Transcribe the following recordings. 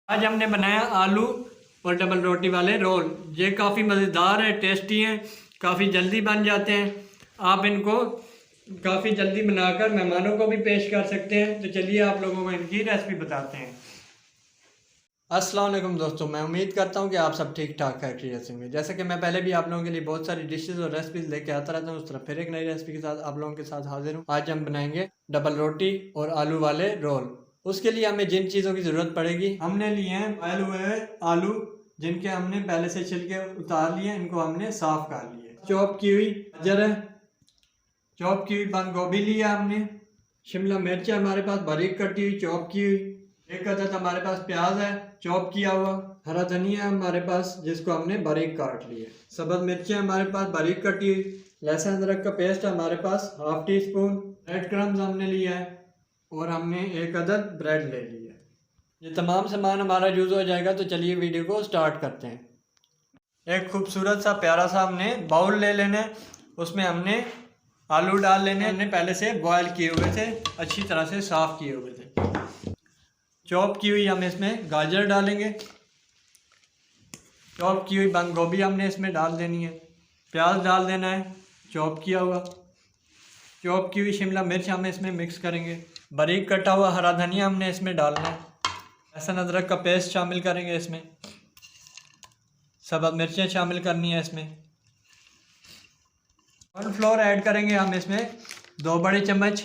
आज हमने बनाया आलू और डबल रोटी वाले रोल। ये काफ़ी मज़ेदार है, टेस्टी हैं, काफ़ी जल्दी बन जाते हैं। आप इनको काफ़ी जल्दी बनाकर मेहमानों को भी पेश कर सकते हैं। तो चलिए आप लोगों को इनकी रेसिपी बताते हैं। अस्सलाम वालेकुम दोस्तों, मैं उम्मीद करता हूँ कि आप सब ठीक ठाक खैरियत से होंगे। जैसे कि मैं पहले भी आप लोगों के लिए बहुत सारी डिशेस और रेसिपीज लेके आता रहता हूँ, उस तरह फिर एक नई रेसिपी के साथ आप लोगों के साथ हाजिर हूँ। आज हम बनाएंगे डबल रोटी और आलू वाले रोल। उसके लिए हमें जिन चीज़ों की ज़रूरत पड़ेगी, हमने लिए हैं बॉयल हुए आलू, जिनके हमने पहले से छिलके उतार लिए, इनको हमने साफ कर लिए। चॉप की हुई गाजर है, चॉप की हुई बंद गोभी लिया हमने, शिमला मिर्च है हमारे पास बारीक कटी हुई चॉप की हुई, एक अदद हमारे पास प्याज है चॉप किया हुआ, हरा धनिया है हमारे पास जिसको हमने बारीक काट लिया, सब्ज मिर्चें हमारे पास बारीक कटी हुई, लहसुन अदरक का पेस्ट है हमारे पास half teaspoon, bread crumbs हमने लिया है और हमने एक अदद ब्रेड ले लिया है। ये तमाम सामान हमारा यूज़ हो जाएगा। तो चलिए वीडियो को स्टार्ट करते हैं। एक खूबसूरत सा प्यारा सा हमने बाउल ले लेना है, उसमें हमने आलू डाल लेने, हमने पहले से बॉयल किए हुए थे, अच्छी तरह से साफ़ किए हुए थे। चॉप की हुई हम इसमें गाजर डालेंगे, चॉप की हुई बंद गोभी हमने इसमें डाल देनी है, प्याज डाल देना है चॉप किया हुआ, चॉप की हुई शिमला मिर्च हम इसमें मिक्स करेंगे, बारीक कटा हुआ हरा धनिया हमने इसमें डालना है, लहसुन अदरक का पेस्ट शामिल करेंगे इसमें, सब्ज़ मिर्चें शामिल करनी है इसमें, कॉर्नफ्लोर ऐड करेंगे हम इसमें 2 बड़े चम्मच,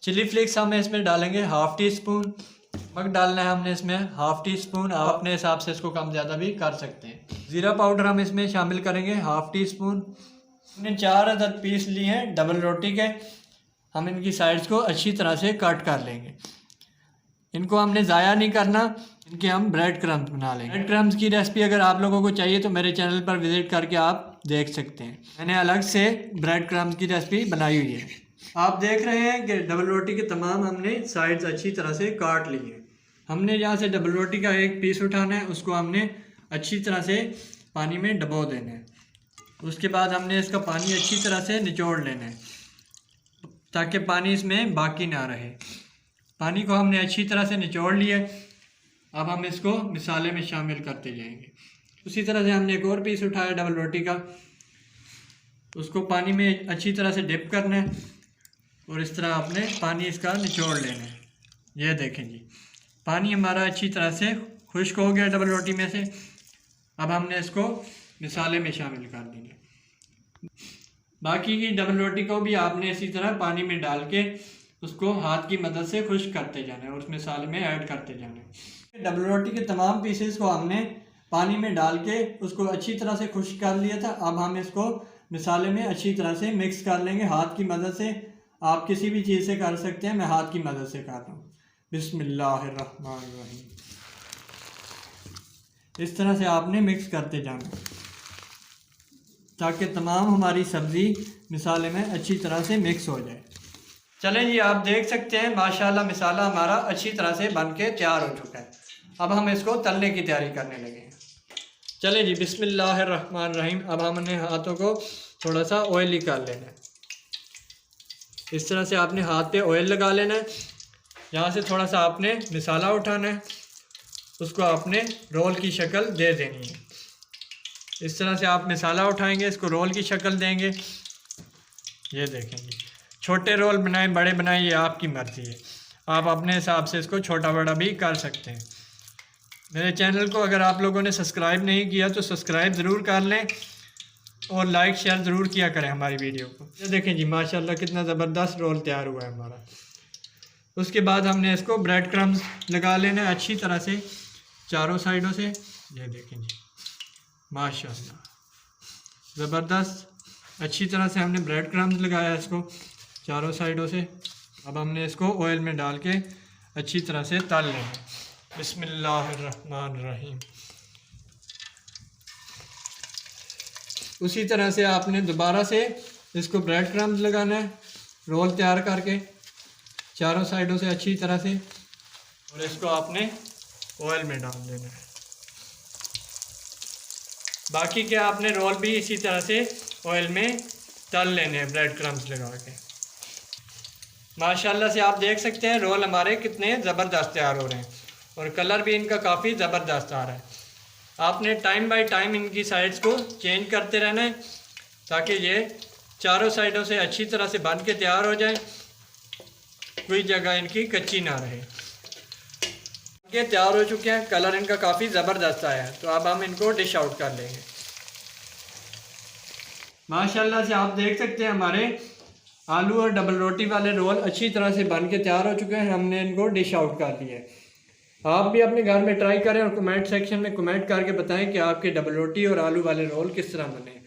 चिली फ्लेक्स हम इसमें डालेंगे हाफ टी स्पून, नमक डालना है हमने इसमें हाफ टी स्पून, आप अपने हिसाब से इसको कम ज़्यादा भी कर सकते हैं। ज़ीरा पाउडर हम इसमें शामिल करेंगे हाफ टी स्पून। हमने 4 अदद पीस लिए हैं डबल रोटी के, हम इनकी साइड्स को अच्छी तरह से कट कर लेंगे। इनको हमने ज़ाया नहीं करना, इनके हम ब्रेड क्रम्स बना लेंगे। ब्रेड क्रम्स की रेसिपी अगर आप लोगों को चाहिए तो मेरे चैनल पर विज़िट करके आप देख सकते हैं, मैंने अलग से ब्रेड क्रम्स की रेसिपी बनाई हुई है। आप देख रहे हैं कि डबल रोटी के तमाम हमने साइड्स अच्छी तरह से काट ली हैं। हमने यहाँ से डबल रोटी का एक पीस उठाना है, उसको हमने अच्छी तरह से पानी में डबो देना है। उसके बाद हमने इसका पानी अच्छी तरह से निचोड़ लेना है ताकि पानी इसमें बाकी ना रहे। पानी को हमने अच्छी तरह से निचोड़ लिया। अब हम इसको मिसाले में शामिल करते जाएंगे। उसी तरह से हमने एक और पीस उठाया डबल रोटी का, उसको पानी में अच्छी तरह से डिप करना है और इस तरह आपने पानी इसका निचोड़ लेना है। ये देखें जी, पानी हमारा अच्छी तरह से खुश्क हो गया डबल रोटी में से। अब हमने इसको मिसाले में शामिल कर देंगे। बाकी की डबल रोटी को भी आपने इसी तरह पानी में डाल के उसको हाथ की मदद से खुश्क करते जाना है और उस मिसाले में ऐड करते जाना है। डबल रोटी के तमाम पीसेस को हमने पानी में डाल के उसको अच्छी तरह से खुश्क कर लिया था। अब हम इसको मिसाले में अच्छी तरह से मिक्स कर लेंगे हाथ की मदद से। आप किसी भी चीज़ से कर सकते हैं, मैं हाथ की मदद से कर रहा हूँ। बिस्मिल्लाहिर्रहमानिर्रहीम। इस तरह से आपने मिक्स करते जाना ताकि तमाम हमारी सब्ज़ी मिसाले में अच्छी तरह से मिक्स हो जाए। चलें जी, आप देख सकते हैं माशाल्लाह मिसाला हमारा अच्छी तरह से बन के तैयार हो चुका है। अब हम इसको तलने की तैयारी करने लगे हैं। चलें जी, बिस्मिल्लाहिर्रहमानिर्रहीम। अब हमने हाथों को थोड़ा सा ऑयली कर लेना है। इस तरह से आपने हाथ पे ऑयल लगा लेना है। यहाँ से थोड़ा सा आपने मिसाला उठाना है, उसको आपने रोल की शक्ल दे देनी है। इस तरह से आप मिसाला उठाएंगे, इसको रोल की शक्ल देंगे। ये देखेंगे, छोटे रोल बनाएं बड़े बनाएं, ये आपकी मर्ज़ी है। आप अपने हिसाब से इसको छोटा बड़ा भी कर सकते हैं। मेरे चैनल को अगर आप लोगों ने सब्सक्राइब नहीं किया तो सब्सक्राइब ज़रूर कर लें और लाइक शेयर ज़रूर किया करें हमारी वीडियो को। ये देखें जी, माशाल्लाह कितना ज़बरदस्त रोल तैयार हुआ है हमारा। उसके बाद हमने इसको ब्रेड क्रम्स लगा लेना है अच्छी तरह से चारों साइडों से। ये देखें जी, माशाल्लाह ज़बरदस्त अच्छी तरह से हमने ब्रेड क्रम्स लगाया इसको चारों साइडों से। अब हमने इसको ऑयल में डाल के अच्छी तरह से तल लेना। बिस्मिल्लाहिर्रहमानिर्रहीम। उसी तरह से आपने दोबारा से इसको ब्रेड क्रम्स लगाना है रोल तैयार करके चारों साइडों से अच्छी तरह से, और इसको आपने ऑयल में डाल देना है। बाकी के आपने रोल भी इसी तरह से ऑयल में तल लेने हैं ब्रेड क्रम्स लगा के। माशाल्लाह से आप देख सकते हैं रोल हमारे कितने ज़बरदस्त तैयार हो रहे हैं और कलर भी इनका काफ़ी ज़बरदस्त आ रहा है। आपने टाइम बाय टाइम इनकी साइड्स को चेंज करते रहना है ताकि ये चारों साइडों से अच्छी तरह से बन के तैयार हो जाए, कोई जगह इनकी कच्ची ना रहे। ये तैयार हो चुके हैं, कलर इनका काफ़ी ज़बरदस्त आया है। तो अब हम इनको डिश आउट कर लेंगे। माशाल्लाह से आप देख सकते हैं हमारे आलू और डबल रोटी वाले रोल अच्छी तरह से बन के तैयार हो चुके हैं। हमने इनको डिश आउट कर लिया है। आप भी अपने घर में ट्राई करें और कमेंट सेक्शन में कमेंट करके बताएं कि आपके डबल रोटी और आलू वाले रोल किस तरह बने।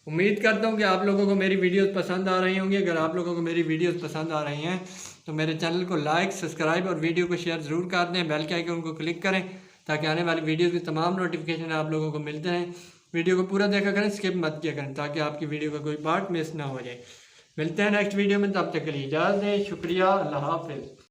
उम्मीद करता हूं कि आप लोगों को मेरी वीडियोस पसंद आ रही होंगी। अगर आप लोगों को मेरी वीडियोस पसंद आ रही हैं तो मेरे चैनल को लाइक, सब्सक्राइब और वीडियो को शेयर ज़रूर कर दें। बेल के आइकन को क्लिक करें ताकि आने वाली वीडियोज़ की तमाम नोटिफिकेशन आप लोगों को मिलते रहें। वीडियो को पूरा देखा करें, स्किप मत किया करें ताकि आपकी वीडियो का कोई पार्ट मिस ना हो जाए। मिलते हैं नेक्स्ट वीडियो में, तब तक के लिए इजाज़त दें। शुक्रिया, अल्लाह हाफ़िज़।